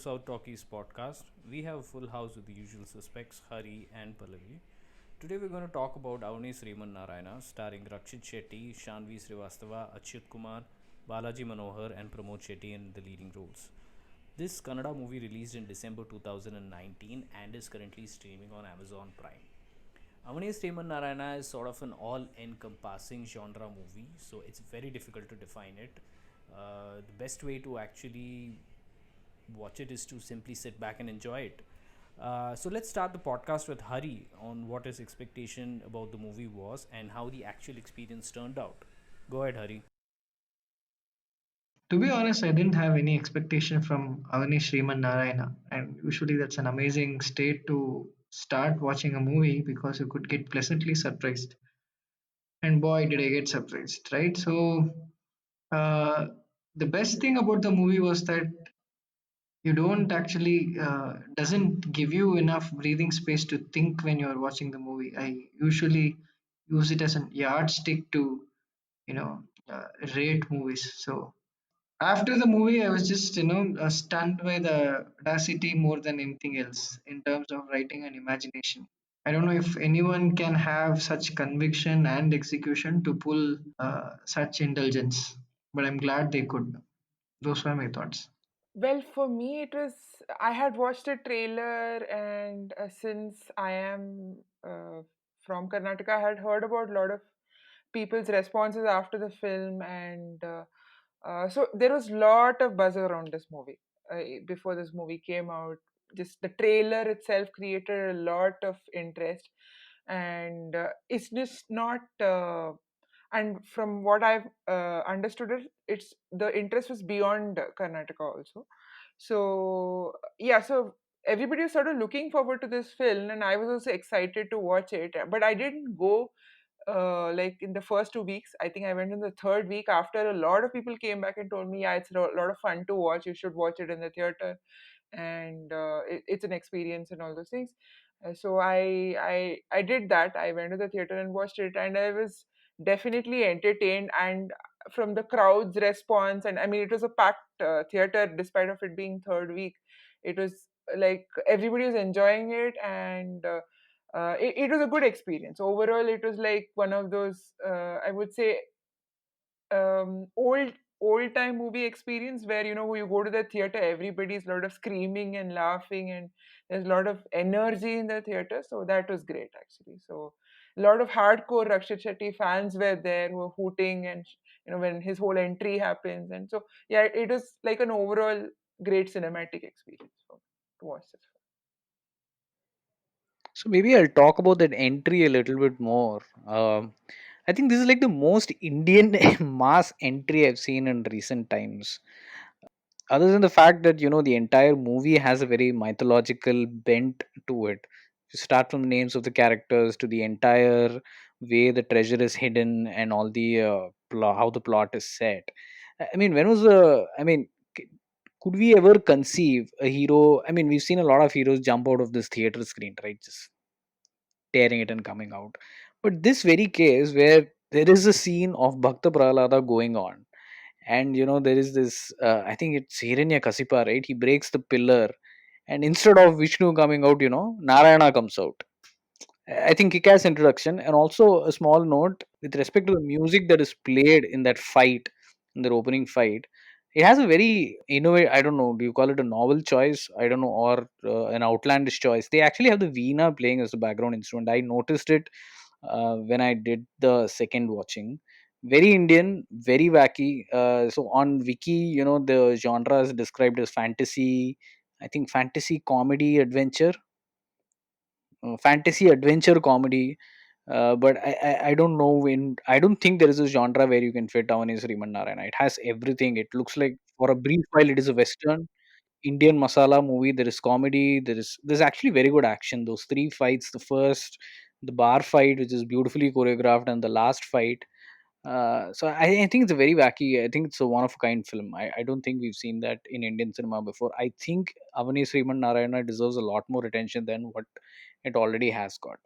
South Talkies podcast. We have a full house with the usual suspects, Hari and Pallavi. Today we're going to talk about Avane Srimannarayana, starring Rakshit Shetty, Shanvi Srivastava, Achyut Kumar, Balaji Manohar, and Pramod Shetty in the leading roles. This Kannada movie released in December 2019 and is currently streaming on Amazon Prime. Avane Srimannarayana is sort of an all-encompassing genre movie, so it's very difficult to define it. The best way to actually watch it is to simply sit back and enjoy it. So let's start the podcast with Hari on what his expectation about the movie was and how the actual experience turned out. Go ahead, Hari. To be honest, I didn't have any expectation from Avane Srimannarayana, and usually that's an amazing state to start watching a movie because you could get pleasantly surprised. And boy, did I get surprised, right? Uh, the best thing about the movie was that you don't actually doesn't give you enough breathing space to think when you're watching the movie. I usually use it as a yardstick to you know rate movies. So after the movie, I was just, stunned by the audacity more than anything else in terms of writing and imagination. I don't know if anyone can have such conviction and execution to pull such indulgence, but I'm glad they could. Those were my thoughts. Well, for me, it was I had watched a trailer, and since I am from Karnataka, I had heard about a lot of people's responses after the film, and so there was a lot of buzz around this movie before this movie came out. Just the trailer itself created a lot of interest, and it's just not. And from what I've understood, it's the interest was beyond Karnataka also. So yeah, so everybody was sort of looking forward to this film, and I was also excited to watch it. But I didn't go like in the first 2 weeks. I think I went in the third week after a lot of people came back and told me, yeah, it's a lot of fun to watch. You should watch it in the theater, and it's an experience and all those things. So I did that. I went to the theater and watched it, and I was definitely entertained. And from the crowd's response, and I mean, it was a packed theater despite of it being third week. It was like everybody was enjoying it, and it was a good experience overall. It was like one of those, I would say, old time movie experience where you go to the theater, everybody's a lot of screaming and laughing, and there's a lot of energy in the theater. So that was great actually. So a lot of hardcore Rakshit Shetty fans were there who were hooting, and when his whole entry happens. And so yeah, it was like an overall great cinematic experience to watch this. So maybe I'll talk about that entry a little bit more. I think this is like the most Indian mass entry I've seen in recent times. Other than the fact that the entire movie has a very mythological bent to it. You start from the names of the characters to the entire way the treasure is hidden and all the how the plot is set. I mean, when was the? I mean, could we ever conceive a hero? I mean, we've seen a lot of heroes jump out of this theater screen, right? Just tearing it and coming out. But this very case where there is a scene of Bhakta Prahlada going on, and there is this, I think it's Hiranya Kasipa, right? He breaks the pillar, and instead of Vishnu coming out, Narayana comes out. I think kick-ass introduction, and also a small note with respect to the music that is played in that fight, in their opening fight. It has a very innovative. I don't know. Do you call it a novel choice? I don't know, or an outlandish choice. They actually have the veena playing as the background instrument. I noticed it when I did the second watching. Very Indian, very wacky. So on Wiki, the genre is described as fantasy. I think fantasy comedy adventure, fantasy adventure comedy. But I don't know, I don't think there is a genre where you can fit down is Riman Narayana. It has everything. It looks like, for a brief while, it is a western Indian masala movie. There is comedy. There's actually very good action. Those three fights: the bar fight, which is beautifully choreographed, and the last fight. So I think it's a very wacky. I think it's a one of a kind film. I don't think we've seen that in Indian cinema before. I think Avani Sriman Narayana deserves a lot more attention than what it already has got.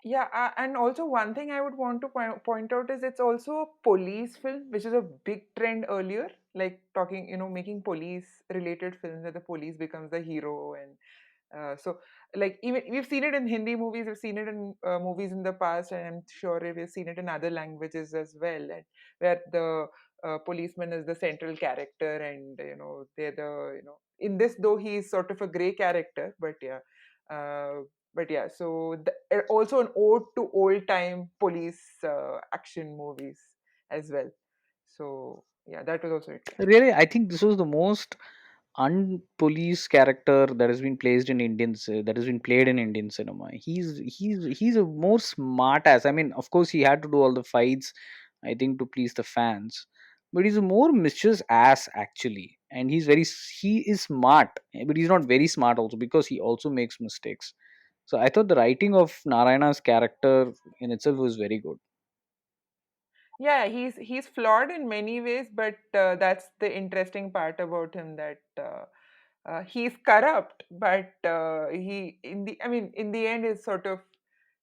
Yeah, and also one thing I would want to point out is it's also a police film, which is a big trend earlier, like talking, making police related films where the police becomes the hero. And so, like, even we've seen it in Hindi movies, we've seen it in movies in the past, and I'm sure we've seen it in other languages as well, and where the policeman is the central character, and they're the in this, though he's sort of a gray character, but yeah. Uh, but yeah, so also an ode to old time police action movies as well. So yeah, that was also interesting. Really, I think this was the most unpoliced character that has been placed in that has been played in Indian cinema. He's a more smart ass. I mean, of course, he had to do all the fights, I think, to please the fans. But he's a more mischievous ass actually, and he is smart, but he's not very smart also because he also makes mistakes. So I thought the writing of Narayana's character in itself was very good. Yeah, he's flawed in many ways, but that's the interesting part about him, that he's corrupt, but he in the I mean in the end is sort of,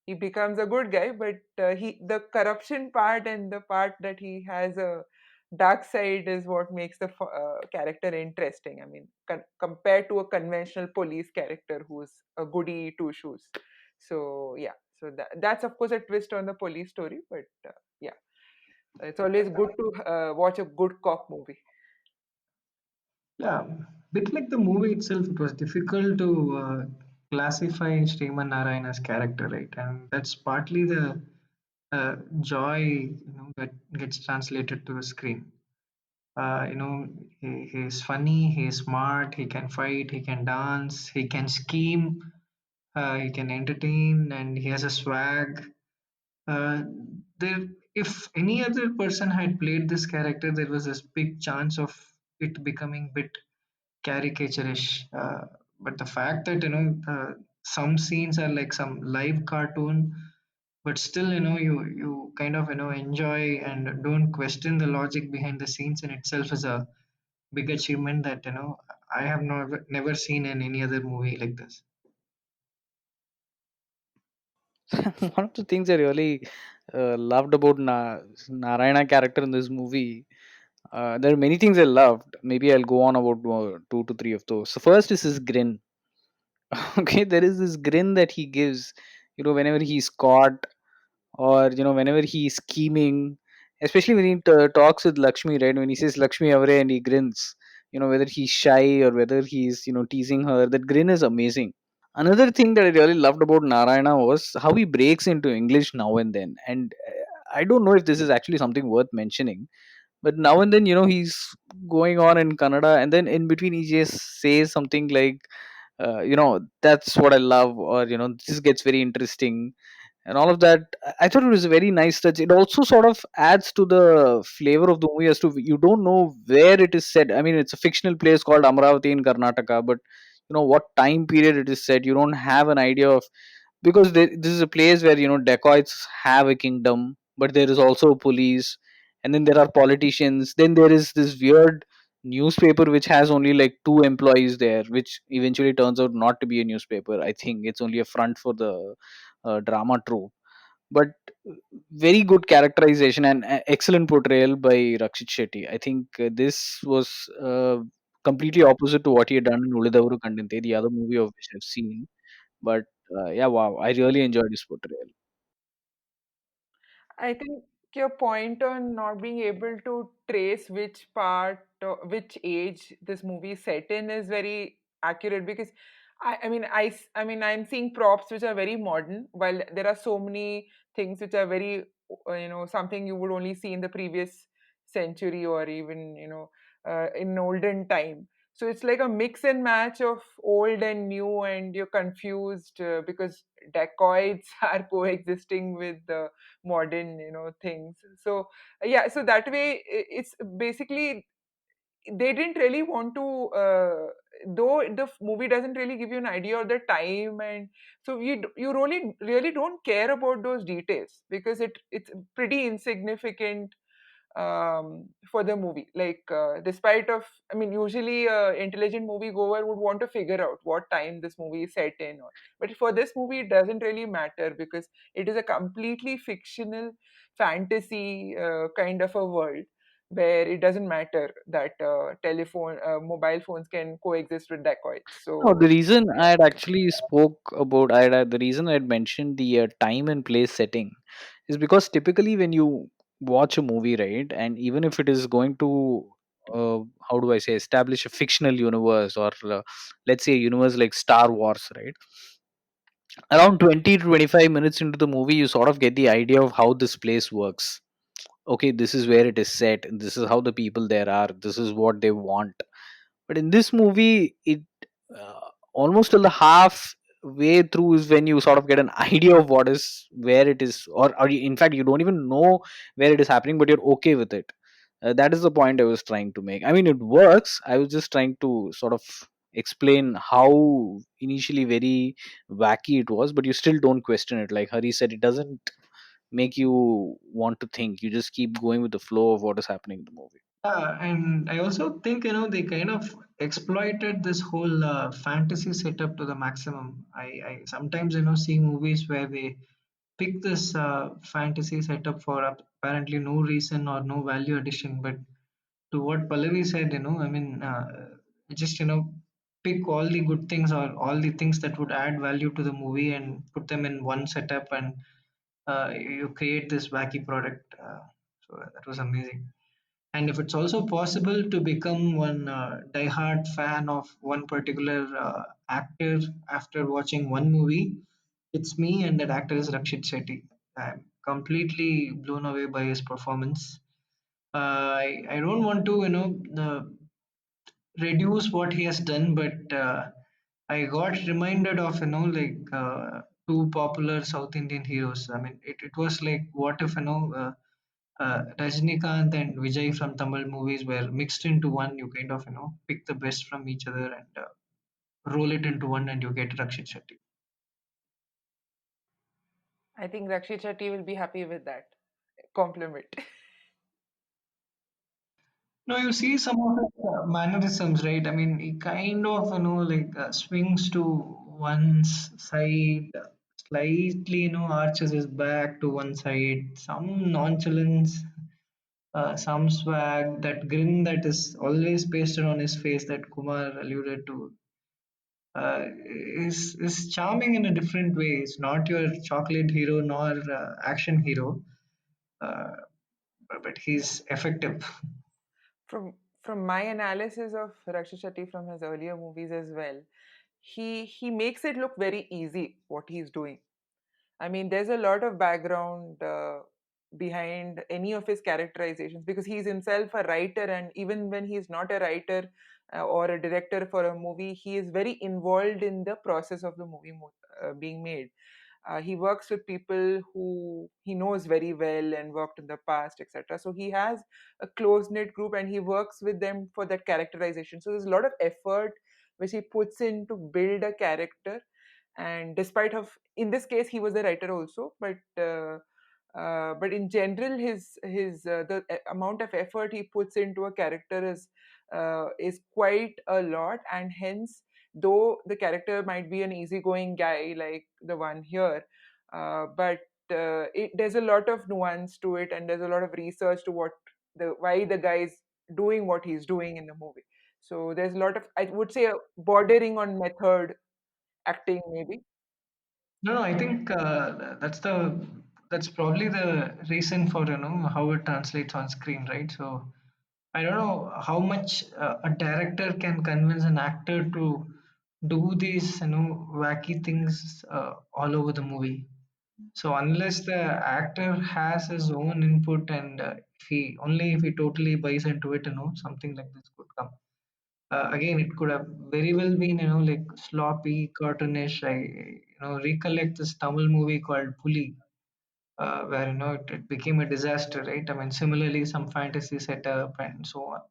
he becomes a good guy, but he the corruption part and the part that he has a dark side is what makes the character interesting. I mean, compared to a conventional police character who's a goody two shoes. So yeah, so that's of course a twist on the police story, but yeah, it's always good to watch a good cop movie. Yeah, bit like the movie itself, it was difficult to classify Sriman Narayana's character, right? And that's partly the joy, that gets translated to the screen. He's funny, he's smart, he can fight, he can dance, he can scheme, he can entertain, and he has a swag. Uh, there, if any other person had played this character, there was a big chance of it becoming bit caricaturish. But the fact that some scenes are like some live cartoon, but still you kind of enjoy and don't question the logic behind the scenes in itself is a big achievement that I have never seen in any other movie like this. One of the things I really loved about Narayana character in this movie, there are many things I loved. Maybe I'll go on about two to three of those. So first is his grin. Okay, there is this grin that he gives, whenever he's caught, or whenever he's scheming, especially when he talks with Lakshmi, right? When he says Lakshmi Avare and he grins, whether he's shy or whether he's teasing her, that grin is amazing. Another thing that I really loved about Narayana was how he breaks into English now and then. And I don't know if this is actually something worth mentioning, but now and then, he's going on in Kannada, and then in between, he just says something like, that's what I love, or, this gets very interesting, and all of that. I thought it was a very nice touch. It also sort of adds to the flavor of the movie as to you don't know where it is set. I mean, it's a fictional place called Amravati in Karnataka, but what time period it is set, you don't have an idea of, because this is a place where dacoits have a kingdom, but there is also police, and then there are politicians. Then there is this weird newspaper which has only like two employees there, which eventually turns out not to be a newspaper. I think it's only a front for the drama troupe. But very good characterization and excellent portrayal by Rakshit Shetty. I think this was completely opposite to what he had done in Ulidavaru Kandinte, the other movie of which I've seen. But yeah, wow, I really enjoyed his portrayal. I think your point on not being able to trace which part, or which age this movie is set in is very accurate, because I mean, I'm seeing props which are very modern, while there are so many things which are very, something you would only see in the previous century, or even, in olden time. So it's like a mix and match of old and new, and you're confused because dacoits are coexisting with the modern things. So yeah, so that way it's basically, they didn't really want to, though the movie doesn't really give you an idea of the time, and so you really don't care about those details, because it's pretty insignificant for the movie. Like, despite of, I mean, usually a intelligent moviegoer would want to figure out what time this movie is set in, or, but for this movie, it doesn't really matter because it is a completely fictional fantasy kind of a world where it doesn't matter that mobile phones can coexist with dacoits. No, the So reason I had actually spoke about the reason I had mentioned the time and place setting is because typically when you watch a movie, right, and even if it is going to how do I say, establish a fictional universe, or let's say a universe like Star Wars, right, around 20 to 25 minutes into the movie you sort of get the idea of how this place works. Okay, this is where it is set, and this is how the people there are, this is what they want. But in this movie, it almost till the half way through is when you sort of get an idea of what is where it is, or in fact you don't even know where it is happening, but you're okay with it. That is the point I was trying to make. I mean, it works. I was just trying to sort of explain how initially very wacky it was, but you still don't question it. Like Hari said, it doesn't make you want to think. You just keep going with the flow of what is happening in the movie. And I also think they kind of exploited this whole fantasy setup to the maximum. I sometimes see movies where they pick this fantasy setup for apparently no reason or no value addition. But to what Pallavi said, I mean, just pick all the good things or all the things that would add value to the movie and put them in one setup, and you create this wacky product. So that was amazing. And if it's also possible to become one diehard fan of one particular actor after watching one movie, it's me, and that actor is Rakshit Shetty. I'm completely blown away by his performance. I don't want to, reduce what he has done, but I got reminded of, two popular South Indian heroes. I mean, it was like, what if, Rajnikant and Vijay from Tamil movies were mixed into one. You kind of, pick the best from each other and roll it into one, and you get Rakshit Shetty. I think Rakshit Shetty will be happy with that compliment. No, you see some of his mannerisms, right? I mean, he kind of, swings to one side, slightly, arches his back to one side, some nonchalance, some swag, that grin that is always pasted on his face that Kumar alluded to, is charming in a different way. It's not your chocolate hero nor action hero, uh, but he's effective. From my analysis of Rakshit Shetty from his earlier movies as well, he makes it look very easy what he's doing. I mean, there's a lot of background behind any of his characterizations because he's himself a writer, and even when he's not a writer or a director for a movie, he is very involved in the process of the movie being made. He works with people who he knows very well and worked in the past, etc. So he has a close knit group and he works with them for that characterization. So there's a lot of effort which he puts in to build a character. And despite of, in this case, he was the writer also, but in general, the amount of effort he puts into a character is quite a lot, and hence, though the character might be an easygoing guy like the one here, but there's a lot of nuance to it, and there's a lot of research to why the guy is doing what he's doing in the movie. So there's a lot of, I would say, bordering on method acting maybe. No, no, I think that's probably the reason for how it translates on screen, right? So I don't know how much a director can convince an actor to do these wacky things all over the movie. So unless the actor has his own input, and if he totally buys into it, something like this could come. Again, it could have very well been, like sloppy, cartoonish. I, recollect this Tamil movie called Puli, where, it became a disaster, right? I mean, similarly, some fantasy setup and so on.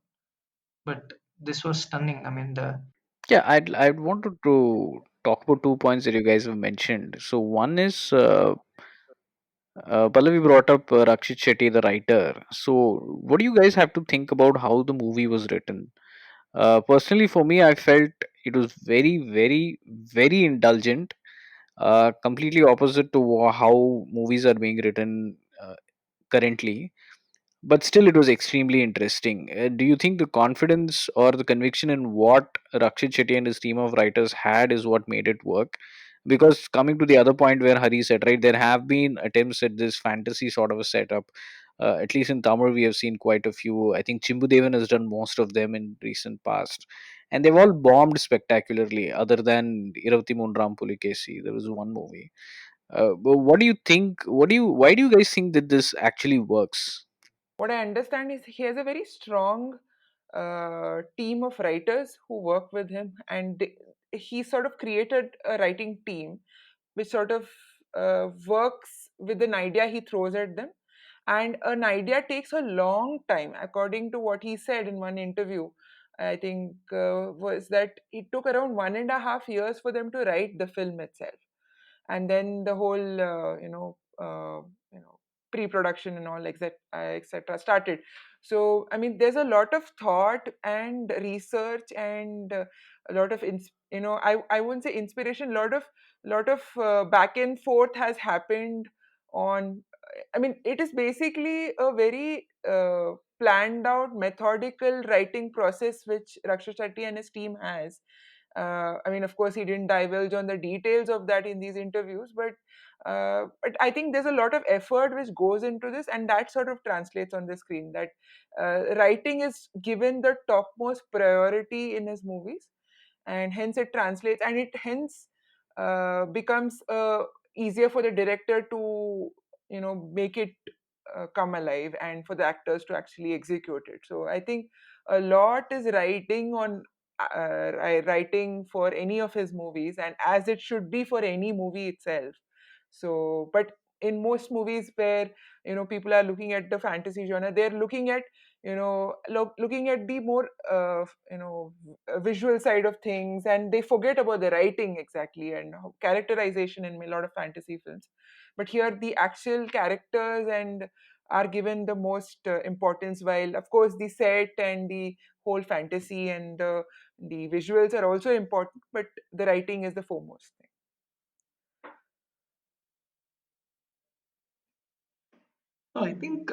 But this was stunning. I mean, the Yeah, I'd wanted to talk about 2 points that you guys have mentioned. So one is Pallavi brought up Rakshit Shetty, the writer. So, what do you guys have to think about how the movie was written? Personally, for me, I felt it was very, very, very indulgent. Completely opposite to how movies are being written currently, but still it was extremely interesting. Do you think the confidence or the conviction in what Rakshit Shetty and his team of writers had is what made it work? Because coming to the other point where Hari said, right, there have been attempts at this fantasy sort of a setup. At least in Tamil, we have seen quite a few. I think Chimbudevan has done most of them in recent past, and they've all bombed spectacularly. Other than Iravathi Mundram Pulikesi, there was one movie. But what do you think? Why do you guys think that this actually works? What I understand is he has a very strong team of writers who work with him, and he sort of created a writing team which sort of works with an idea he throws at them. And an idea takes a long time, according to what he said in one interview. I think was that it took around 1.5 years for them to write the film itself, and then the whole pre-production and all etc started. So I mean, there's a lot of thought and research and a lot of I wouldn't say inspiration, lot of back and forth has happened on. I mean, it is basically a very planned out methodical writing process which Rakshit Shetty and his team has. I mean, of course, he didn't divulge on the details of that in these interviews, but I think there's a lot of effort which goes into this, and that sort of translates on the screen. That writing is given the topmost priority in his movies, and hence it translates, and it hence becomes easier for the director to make it come alive, and for the actors to actually execute it. So I think a lot is writing for any of his movies, and as it should be for any movie itself. So but in most movies where people are looking at the fantasy genre, they're looking at looking at the more visual side of things, and they forget about the writing exactly and characterization in a lot of fantasy films. But here the actual characters and are given the most importance, while of course the set and the whole fantasy and the visuals are also important, but the writing is the foremost thing. So I think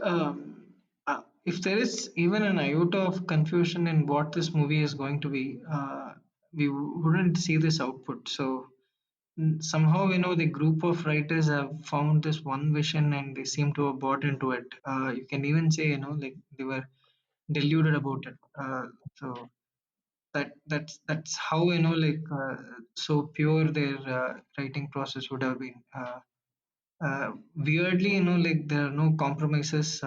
if there is even an iota of confusion in what this movie is going to be, wouldn't see this output. So somehow, the group of writers have found this one vision and they seem to have bought into it. You can even say, like they were deluded about it. So that's how, so pure their writing process would have been. Weirdly, like there are no compromises.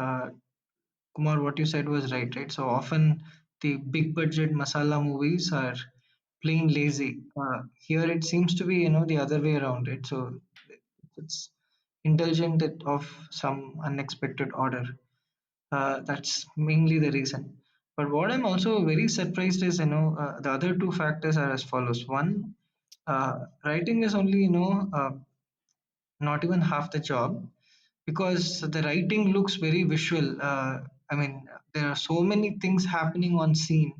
Kumar, what you said was right, right? So often the big budget masala movies are plain lazy. Here it seems to be, the other way around, right? So it's indulgent of some unexpected order. That's mainly the reason. But what I'm also very surprised is, the other two factors are as follows. One, writing is only, not even half the job because the writing looks very visual. I mean, there are so many things happening on scene.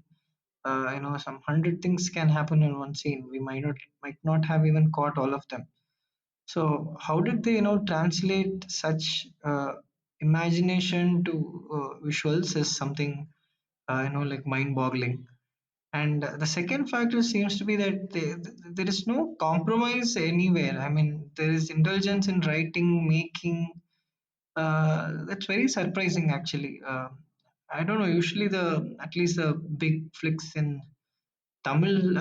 Some 100 things can happen in one scene. We might not have even caught all of them. So how did they, translate such imagination to visuals is something, like mind-boggling. And the second factor seems to be that there is no compromise anywhere. I mean, there is indulgence in writing, making. That's very surprising, actually. I don't know. Usually, at least the big flicks in Tamil,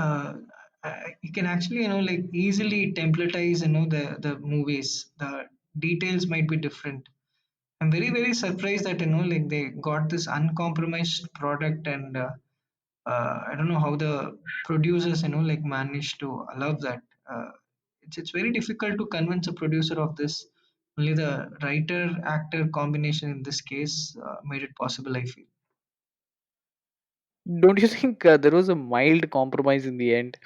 you can actually, like easily templatize, the movies. The details might be different. I'm very, very surprised that, like they got this uncompromised product, and I don't know how the producers, like managed to allow that. It's very difficult to convince a producer of this. Only the writer actor combination in this case made it possible, I feel. Don't you think there was a mild compromise in the end?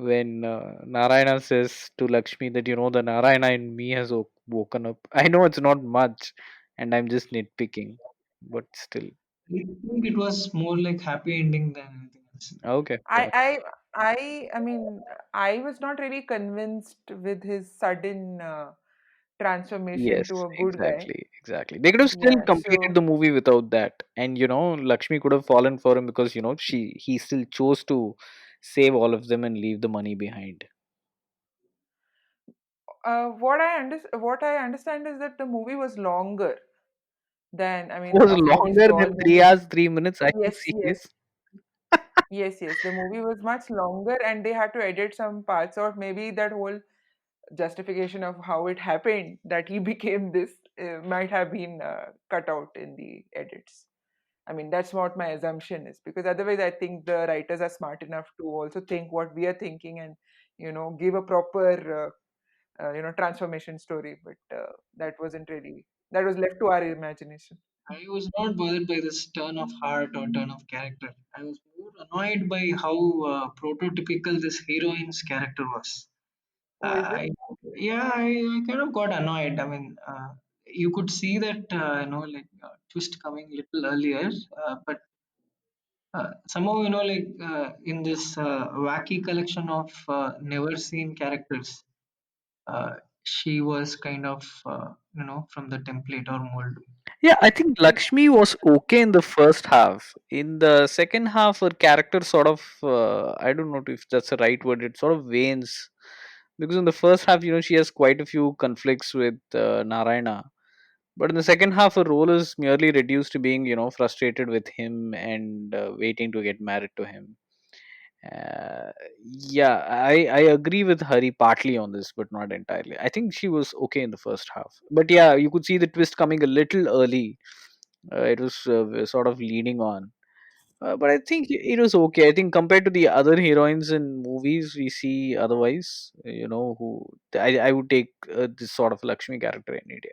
when Narayana says to Lakshmi that the Narayana in me has woken up. I know it's not much, and I'm just nitpicking, but still. I think it was more like happy ending than anything else. Okay. I, I, I mean, I was not really convinced with his sudden transformation Yes, to a good guy. exactly, exactly. They could have still Yeah, completed so the movie without that, and Lakshmi could have fallen for him because he still chose to save all of them and leave the money behind. what I understand is that the movie was longer than, I mean, Was of movies longer we all than know. 3 hours 3 minutes. Are you Yes, yes, serious? yes. The movie was much longer, and they had to edit some parts, or maybe that whole justification of how it happened that he became this might have been cut out in the edits. I mean, that's what my assumption is, because otherwise, I think the writers are smart enough to also think what we are thinking and give a proper transformation story. But that wasn't really, that was left to our imagination. I was not bothered by this turn of heart or turn of character. I was more annoyed by how prototypical this heroine's character was. Oh, is it? I yeah, I kind of got annoyed. I mean, you could see that like twist coming little earlier, but somehow like in this wacky collection of never seen characters, uh, she was kind of from the template or mold. Yeah, I think Lakshmi was okay in the first half. In the second half, her character sort of, I don't know if that's the right word, it sort of wanes. Because in the first half, she has quite a few conflicts with Narayana. But in the second half, her role is merely reduced to being, frustrated with him and waiting to get married to him. Uh, yeah, I agree with Hari partly on this, but not entirely. I think she was okay in the first half. But yeah, you could see the twist coming a little early. It was sort of leading on. But I think it was okay. I think compared to the other heroines in movies we see otherwise, who I would take this sort of Lakshmi character any day.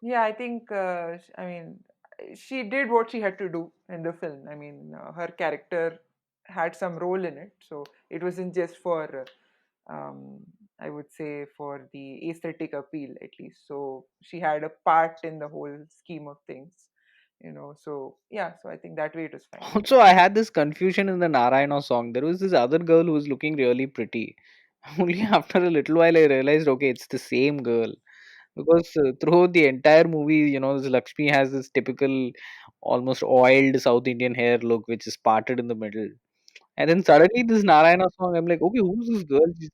Yeah, I think, I mean, she did what she had to do in the film. I mean, her character had some role in it, so it wasn't just for, I would say, for the aesthetic appeal at least. So she had a part in the whole scheme of things. So yeah, so I think that way it was fine. Also, I had this confusion in the Narayana song. There was this other girl who was looking really pretty. Only after a little while I realized, okay, it's the same girl. Because throughout the entire movie, this Lakshmi has this typical, almost oiled South Indian hair look, which is parted in the middle. And then suddenly this Narayana song, I'm like, okay, who's this girl? She's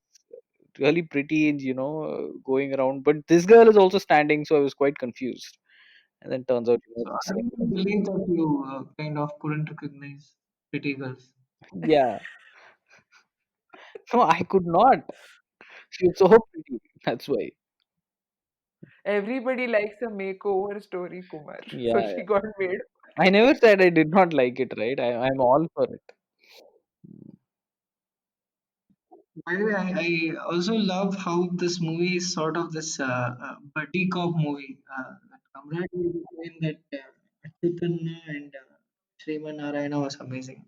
really pretty and going around. But this girl is also standing, so I was quite confused. And then turns out So it's I the same don't person. believe that you kind of couldn't recognize pretty girls. Yeah. No, I could not. She was so pretty. That's why. Everybody likes a makeover story, Kumar. So Yeah, she yeah. got made. I never said I did not like it, right? I'm all for it. By the way, I also love how this movie is sort of this buddy cop movie. That camaraderie between that Achyutanna and Sriman Narayana was amazing.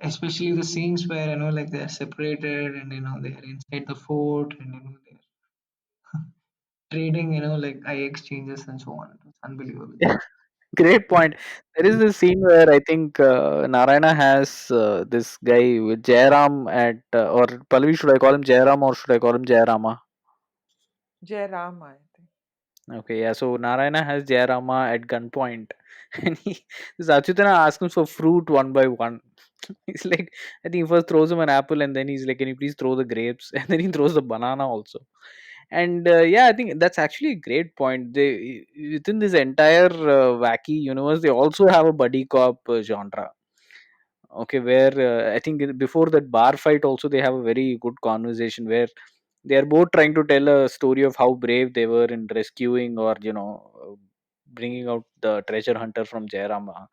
Especially the scenes where like they're separated and they're inside the fort and they're trading like eye exchanges and so on. It was unbelievable. Great point. There is this scene where I think Narayana has this guy with Jairam or Pallavi, should I call him Jairam or should I call him Jairama? Jai Rama, I think. Okay, yeah. So Narayana has Jairama at gunpoint, and this Achyutana asks him for fruit one by one. He's like, I think he first throws him an apple, and then he's like, "Can you please throw the grapes?" And then he throws the banana also. And yeah, I think that's actually a great point. They within this entire wacky universe, they also have a buddy cop genre. Okay, where I think before that bar fight, also they have a very good conversation where they are both trying to tell a story of how brave they were in rescuing or bringing out the treasure hunter from Jairama.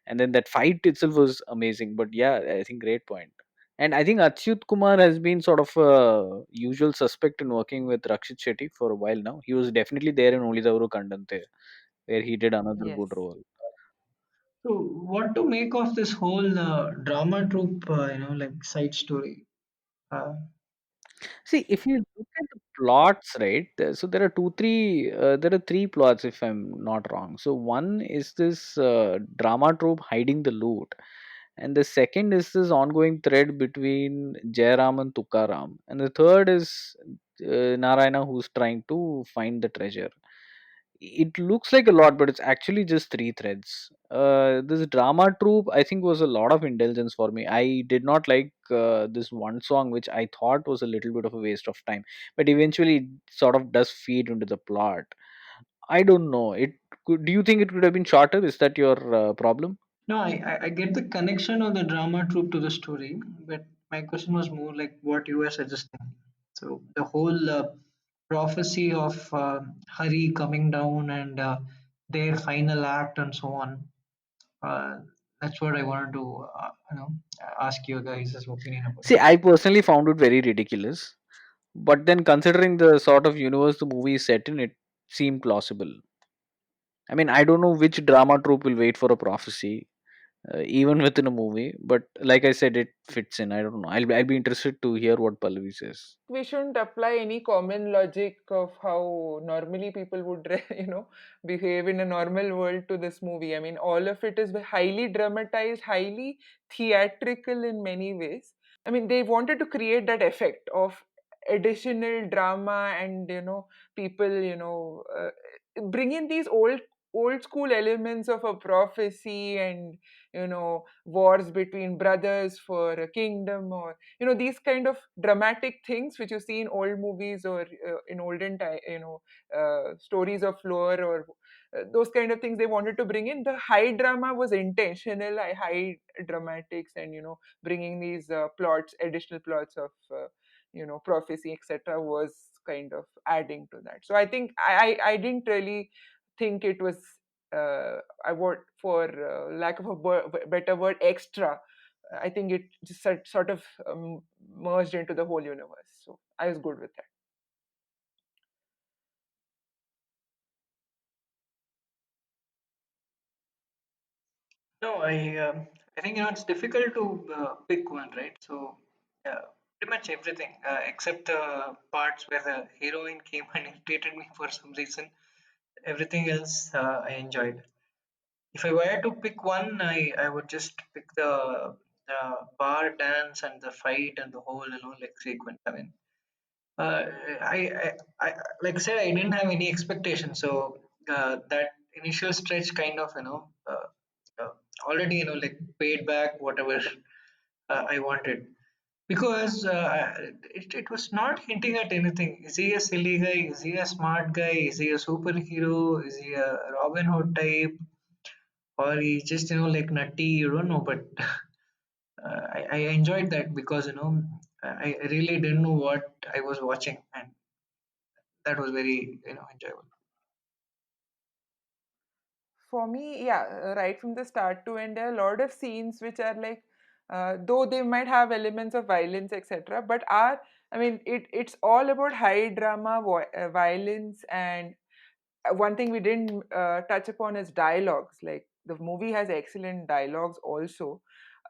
And then that fight itself was amazing. But yeah, I think great point. And I think Achyut Kumar has been sort of a usual suspect in working with Rakshit Shetty for a while now. He was definitely there in Olidavaru Kandante, where he did another good Yes. role. So, what to make of this whole drama troupe, like side story? Uh, See, if you look at the plots, right? So there are there are three plots, if I'm not wrong. So one is this drama troupe hiding the loot, and the second is this ongoing thread between Jairam and Tukaram, and the third is Narayana who's trying to find the treasure. It looks like a lot, but it's actually just three threads. This drama troupe, I think, was a lot of indulgence for me. I did not like this one song, which I thought was a little bit of a waste of time, but eventually it sort of does feed into the plot. I don't know. Do you think it could have been shorter? Is that your problem? no, I get the connection of the drama troupe to the story, but my question was more like what you were suggesting. So, the whole prophecy of Hari coming down and their final act and so on. Uh, that's what I wanted to, ask you guys' opinion about. See, I personally found it very ridiculous, but then considering the sort of universe the movie is set in, it seemed plausible. I mean, I don't know which drama troupe will wait for a prophecy even within a movie. But like I said, it fits in. I don't know. I'll be interested to hear what Pallavi says. We shouldn't apply any common logic of how normally people would behave in a normal world to this movie. I mean, all of it is highly dramatized, highly theatrical in many ways. I mean, they wanted to create that effect of additional drama and people bring in these old school elements of a prophecy and wars between brothers for a kingdom, or these kind of dramatic things which you see in old movies or in olden time, stories of lore, or those kind of things they wanted to bring in. The high drama was intentional, high dramatics, and bringing these plots, additional plots of prophecy, etc., was kind of adding to that. So I think I didn't really think it was I would, for lack of a better word, extra. I think it just sort of merged into the whole universe. So I was good with that. No, I think it's difficult to pick one, right? So, pretty much everything except the parts where the heroine came and irritated me for some reason. Everything else I enjoyed. If I were to pick one, I would just pick the bar dance and the fight and the whole like sequence. I mean, uh, I like I said, I didn't have any expectations, so that initial stretch kind of uh, already like paid back whatever I wanted, because it was not hinting at anything. Is he a silly guy? Is he a smart guy? Is he a superhero? Is he a Robin Hood type? Or he just like nutty? You don't know, but I enjoyed that because I really didn't know what I was watching, and that was very enjoyable. For me, yeah, right from the start to end, there are a lot of scenes which are like, though they might have elements of violence, etc., but are, I mean, it's all about high drama, violence, and one thing we didn't touch upon is dialogues. Like, the movie has excellent dialogues also,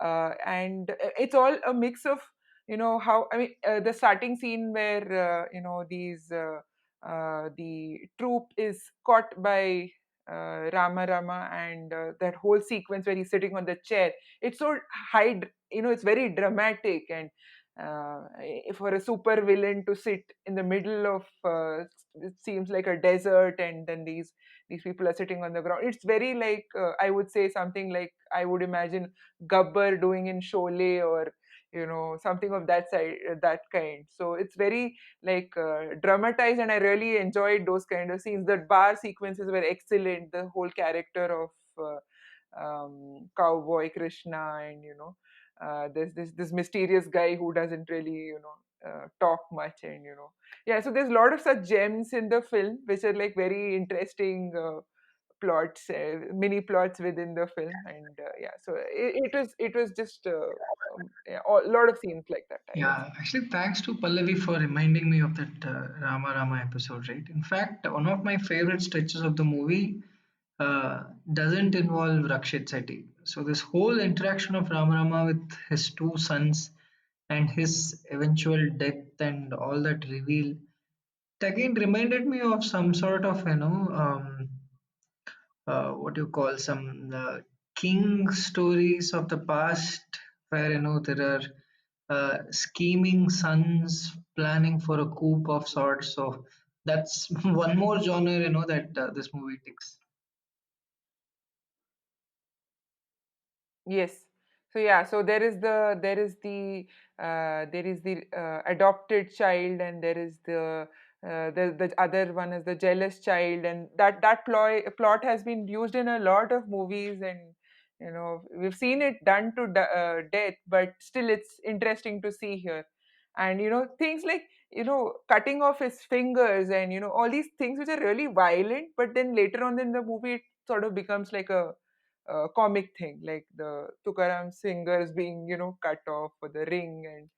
and it's all a mix of how, I mean, the starting scene where the troop is caught by Rama, and that whole sequence where he's sitting on the chair. It's so it's very dramatic, and for a super villain to sit in the middle of it seems like a desert, and then these people are sitting on the ground. It's very like, I would say something like I would imagine Gabbar doing in Sholay, or something of that side, that kind. So it's very like dramatized, and I really enjoyed those kind of scenes. The bar sequences were excellent. The whole character of cowboy Krishna, and there's this mysterious guy who doesn't really talk much, and yeah. So there's a lot of such gems in the film which are like very interesting plots, mini plots within the film, and yeah. So it was just yeah, a lot of scenes like that, I would say. Yeah, actually, thanks to Pallavi for reminding me of that Rama Rama episode, right? In fact, one of my favorite stretches of the movie doesn't involve Rakshit Shetty. So this whole interaction of Rama with his two sons and his eventual death and all that reveal, it again reminded me of some sort of what you call some king stories of the past, where there are scheming sons planning for a coup of sorts. So that's one more genre that this movie ticks. Yes. So yeah, so there is the adopted child, and there is the other one is the jealous child, and that plot has been used in a lot of movies, and we've seen it done to death, but still it's interesting to see here. And things like cutting off his fingers, and all these things which are really violent, but then later on in the movie it sort of becomes like a comic thing, like the Tukaram's fingers being, cut off for the ring, and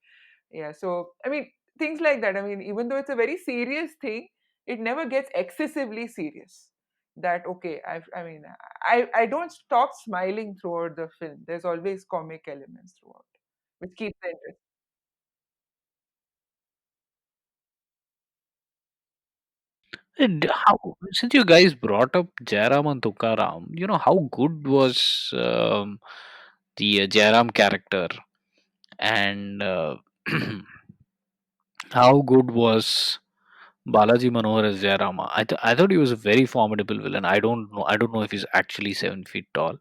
yeah. So I mean, things like that. I mean, even though it's a very serious thing, it never gets excessively serious. That okay, I mean, I don't stop smiling throughout the film. There's always comic elements throughout, which keeps the interest. And since you guys brought up Jairam and Tukaram, how good was the Jairam character, and how good was Balaji Manohar as Jairama? I thought he was a very formidable villain. I don't know if he's actually 7 feet tall,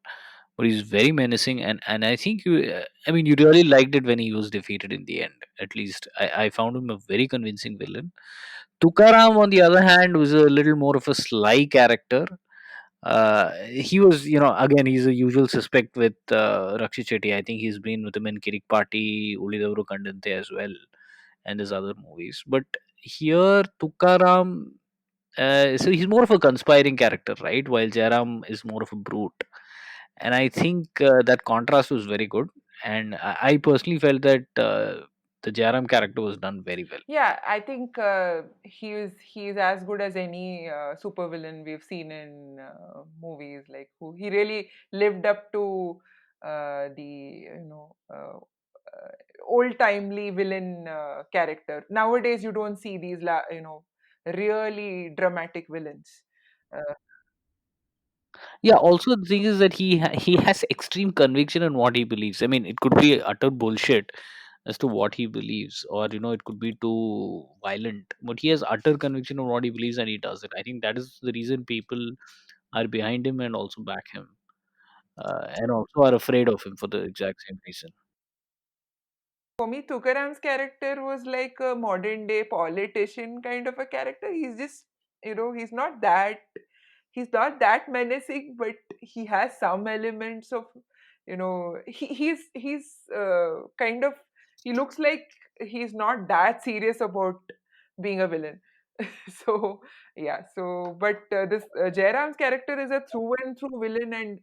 but he's very menacing, and I think you really liked it when he was defeated in the end. At least I found him a very convincing villain. Tukaram, on the other hand, was a little more of a sly character. He was, again, he's a usual suspect with Rakshit Shetty. I think he's been with him in Kirik Party, Ulidavru Kandante as well, and his other movies. But here, Tukaram, so he's more of a conspiring character, right? While Jairam is more of a brute. And I think that contrast was very good. And I personally felt that the Jairam character was done very well. Yeah, I think he's as good as any supervillain we've seen in movies. Like who he really lived up to the old timely villain character. Nowadays, you don't see these really dramatic villains. Uh, Yeah. Also, the thing is that he has extreme conviction in what he believes. I mean, it could be utter bullshit as to what he believes, or it could be too violent. But he has utter conviction on what he believes, and he does it. I think that is the reason people are behind him and also back him, and also are afraid of him for the exact same reason. For me, Tukaram's character was like a modern day politician kind of a character. He's just, he's not that menacing, but he has some elements of, he's kind of, he looks like he's not that serious about being a villain. So yeah, so but this Jairam's character is a through and through villain, and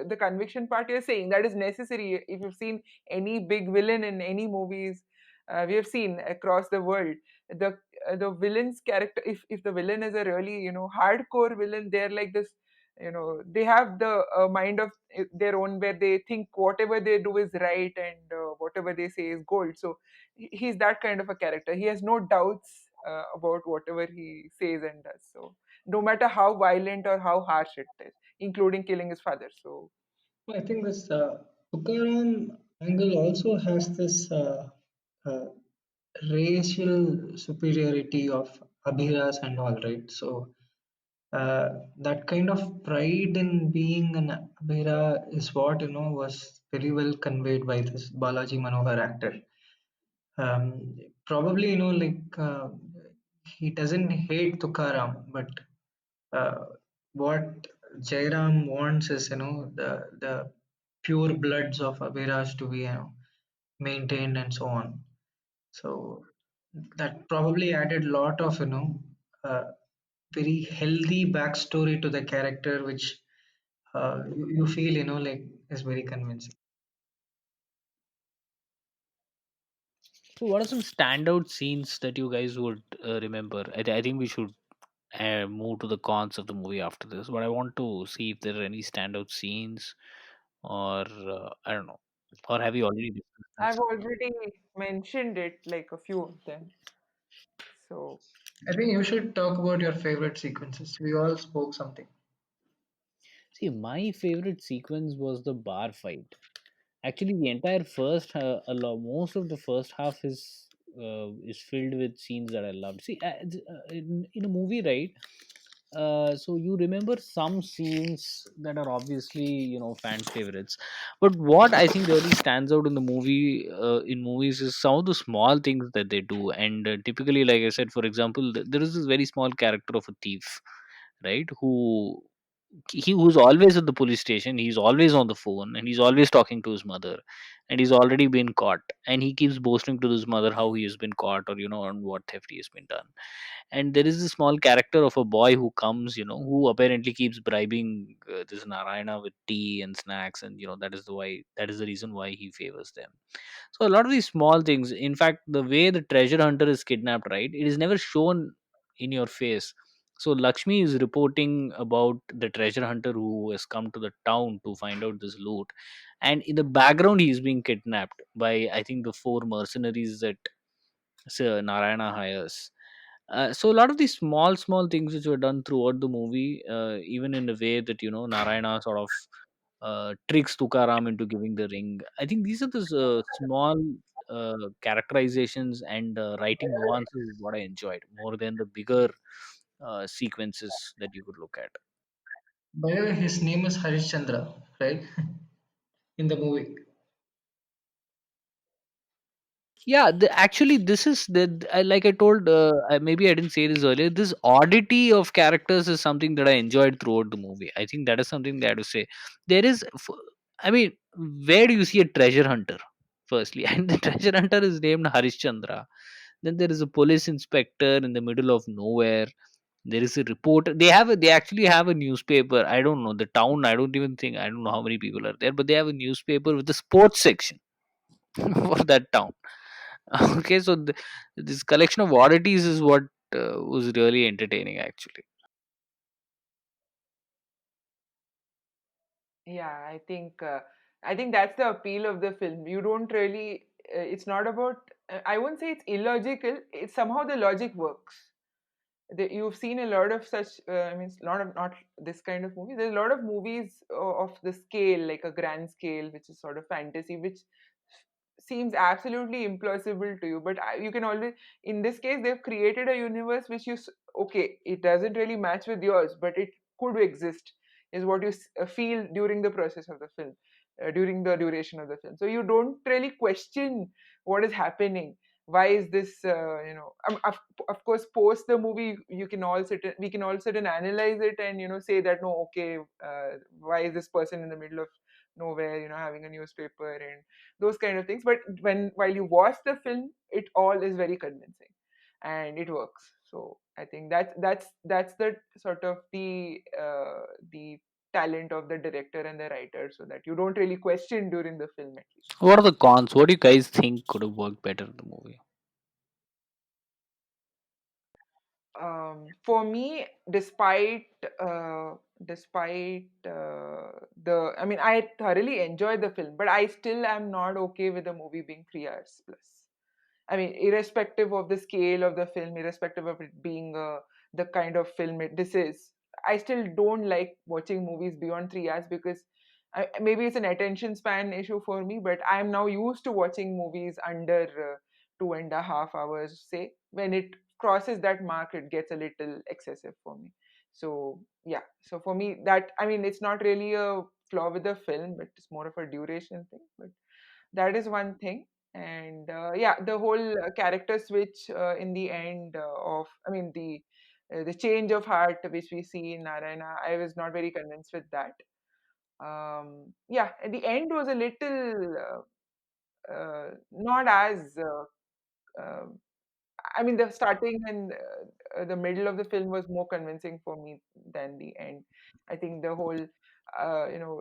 the conviction part you're saying that is necessary. If you've seen any big villain in any movies we have seen across the world, the the villain's character, if the villain is a really hardcore villain, they're like this, they have the mind of their own, where they think whatever they do is right, and whatever they say is gold. So he's that kind of a character. He has no doubts about whatever he says and does. So no matter how violent or how harsh it is, including killing his father. So I think this Tukaram angle also has this uh, racial superiority of Abhiras and all, right? So that kind of pride in being an Abhira is what was very well conveyed by this Balaji Manohar actor. Probably like he doesn't hate Tukaram, but uh, what Jairam wants is the pure bloods of Abhiras to be maintained and so on. So that probably added lot of uh, very healthy backstory to the character, which you feel like is very convincing. So, what are some standout scenes that you guys would remember? I think we should move to the cons of the movie after this, but I want to see if there are any standout scenes, or I don't know, or have you already discussed I've this? already mentioned it, like a few of them. So I think you should talk about your favorite sequences. We all spoke something. See, my favorite sequence was the bar fight. Actually, the entire first, most of the first half is filled with scenes that I loved. See, in a movie, right? So you remember some scenes that are obviously, fan favorites, but what I think really stands out in the movie, in movies, is some of the small things that they do. And typically, like I said, for example, there is this very small character of a thief, right? Who's always at the police station, he's always on the phone, and he's always talking to his mother, and he's already been caught, and he keeps boasting to his mother how he has been caught, or on what theft he has been done. And there is a small character of a boy who comes, who apparently keeps bribing this Narayana with tea and snacks, and that is the reason why he favors them. So a lot of these small things, in fact, the way the treasure hunter is kidnapped, right, it is never shown in your face. So Lakshmi is reporting about the treasure hunter who has come to the town to find out this loot, and in the background he is being kidnapped by, I think, the four mercenaries that Sir Narayana hires. So a lot of these small things which were done throughout the movie, even in the way that Narayana sort of tricks Tukaram into giving the ring. I think these are the small characterizations and writing nuances is what I enjoyed more than the bigger sequences that you could look at. By the way, his name is Harishchandra, right? In the movie. Yeah, actually, this is like I told. Maybe I didn't say this earlier. This oddity of characters is something that I enjoyed throughout the movie. I think that is something that I have to say. There is, I mean, where do you see a treasure hunter? Firstly, and the treasure hunter is named Harishchandra. Then there is a police inspector in the middle of nowhere. There is a reporter. They actually have a newspaper. I don't know the town. I don't even think, I don't know how many people are there, but they have a newspaper with a sports section for that town. Okay, so this collection of oddities is what was really entertaining, actually. yeah, I think that's the appeal of the film. You don't really. It's not about. I won't say it's illogical. It's somehow the logic works. You've seen a lot of such. I mean, a lot of not this kind of movie. There's a lot of movies of the scale, like a grand scale, which is sort of fantasy, which seems absolutely implausible to you. But you can always, in this case, they've created a universe which okay, it doesn't really match with yours, but it could exist, is what you feel during the process of the film, during the duration of the film. So you don't really question what is happening. Why is this? Of course, post the movie, you can all we can all sit and analyze it, and say that no, okay, why is this person in the middle of nowhere, having a newspaper and those kind of things. But while you watch the film, it all is very convincing, and it works. So I think that's the sort of the talent of the director and the writer, so that you don't really question during the film, at least. What are the cons? What do you guys think could have worked better in the movie? For me, despite the, I mean, I thoroughly enjoyed the film, but I still am not okay with the movie being 3 hours plus. I mean, irrespective of the scale of the film, irrespective of it being the kind of film this is, I still don't like watching movies beyond 3 hours, because maybe it's an attention span issue for me, but I'm now used to watching movies under 2.5 hours, say. When it crosses that mark, it gets a little excessive for me. So, yeah. So, for me, that, I mean, it's not really a flaw with the film, but it's more of a duration thing. But that is one thing. And yeah, the whole character switch in the end of, I mean, the change of heart which we see in Narayana, I was not very convinced with that. Yeah, at the end was a little not as uh, I mean, the starting and the middle of the film was more convincing for me than the end. I think the whole,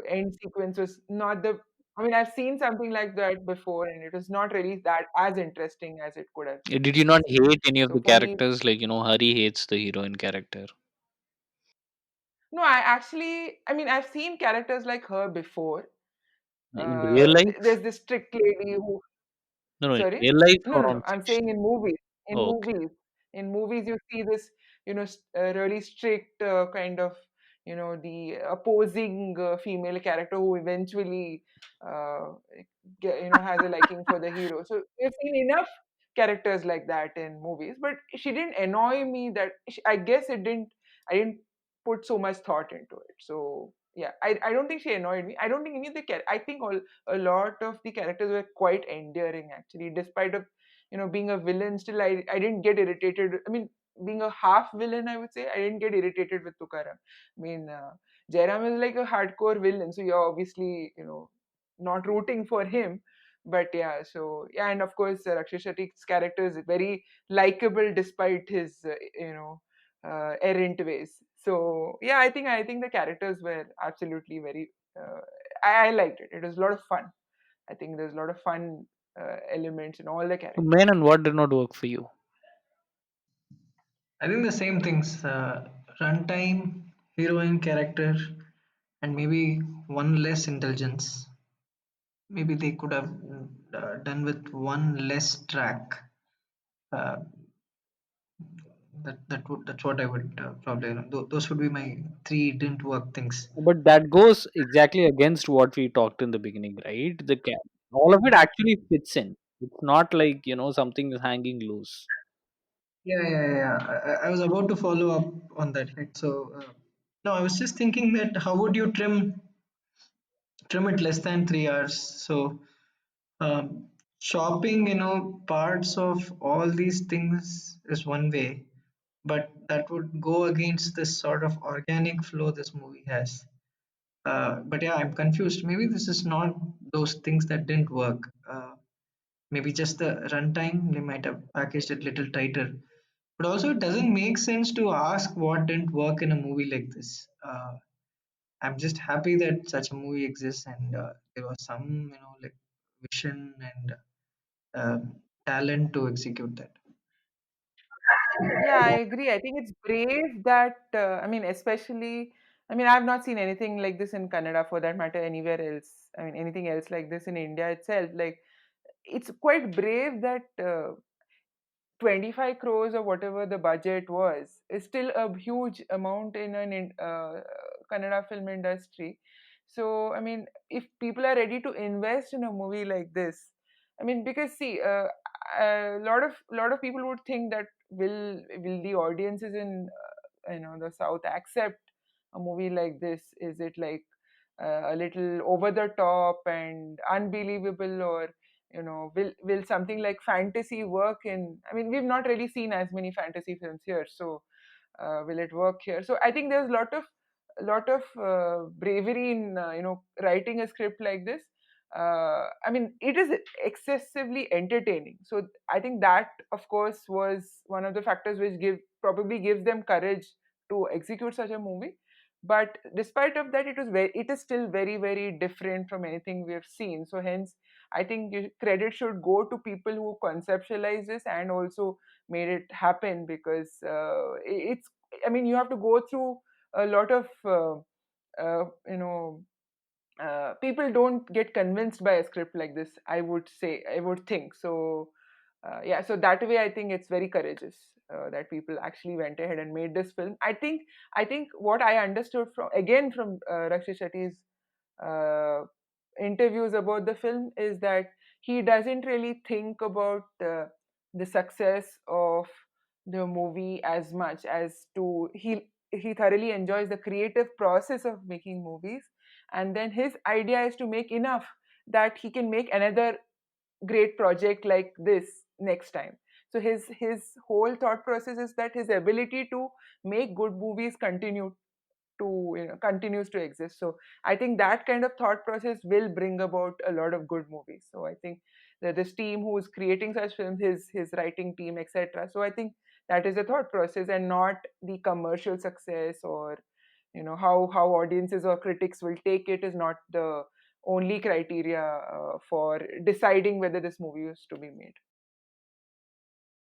end sequence was not the. I mean, I've seen something like that before, and it was not really that as interesting as it could have been. Did you not hate any of So the for me, characters? Like, Hari hates the heroine character. No, I actually, I mean, I've seen characters like her before. In real life? There's this strict lady who, No, no, in sorry? real life No, or no, on no. I'm saying fiction? in movies. In Okay. movies. In movies, you see this, really strict kind of, the opposing female character who eventually, uh, has a liking for the hero. So we've seen enough characters like that in movies, but she didn't annoy me. I guess it didn't. I didn't put so much thought into it. So yeah, I don't think she annoyed me. I don't think any of the I think a lot of the characters were quite endearing actually, despite of being a villain. Still, I didn't get irritated. I mean, being a half villain, I would say I didn't get irritated with Tukaram. I mean, Jairam is like a hardcore villain, so you're obviously not rooting for him. But yeah, so yeah, and of course Rakshit Shetty's character is very likable despite his errant ways. So yeah, I think the characters were absolutely very. Uh, I liked it. It was a lot of fun. I think there's a lot of fun elements in all the So, characters. man, and what did not work for you? I think the same things: runtime, heroine character, and maybe one less intelligence. Maybe they could have done with one less track. Uh, that's what I would probably. Those would be my three didn't work things. But that goes exactly against what we talked in the beginning, right? All of it actually fits in. It's not like something is hanging loose. Yeah. I was about to follow up on that. Right? So, no, I was just thinking that how would you trim it less than 3 hours? So, chopping, parts of all these things is one way, but that would go against this sort of organic flow this movie has. But yeah, I'm confused. Maybe this is not those things that didn't work. Maybe just the runtime, they might have packaged it a little tighter. But also, it doesn't make sense to ask what didn't work in a movie like this. I'm just happy that such a movie exists and there was some, like vision and talent to execute that. Yeah, I agree. I think it's brave that I mean, especially. I mean, I've not seen anything like this in Canada, for that matter, anywhere else. I mean, anything else like this in India itself. Like, it's quite brave that 25 crores or whatever the budget was is still a huge amount in Kannada film industry. So, I mean, if people are ready to invest in a movie like this, I mean, because see, a lot of people would think that will the audiences in the South accept a movie like this? Is it like a little over the top and unbelievable, or will something like fantasy work in? I mean, we've not really seen as many fantasy films here, so will it work here? So I think there's a lot of bravery in writing a script like this. I mean, it is excessively entertaining, so I think that of course was one of the factors which probably gives them courage to execute such a movie. But despite of that, it is still very, very different from anything we have seen. So hence, I think credit should go to people who conceptualized this and also made it happen, because it's, I mean, you have to go through a lot of uh, you know people don't get convinced by a script like this, I would think so. Yeah, so that way I think it's very courageous that people actually went ahead and made this film. I think what I understood from Rakshit Shetty's uh, interviews about the film is that he doesn't really think about the success of the movie as much as to he thoroughly enjoys the creative process of making movies, and then his idea is to make enough that he can make another great project like this next time. So his whole thought process is that his ability to make good movies continues to exist. So I think that kind of thought process will bring about a lot of good movies. So I think that this team who's creating such films, his writing team, etc. So I think that is the thought process, and not the commercial success, or how audiences or critics will take it is not the only criteria for deciding whether this movie is to be made.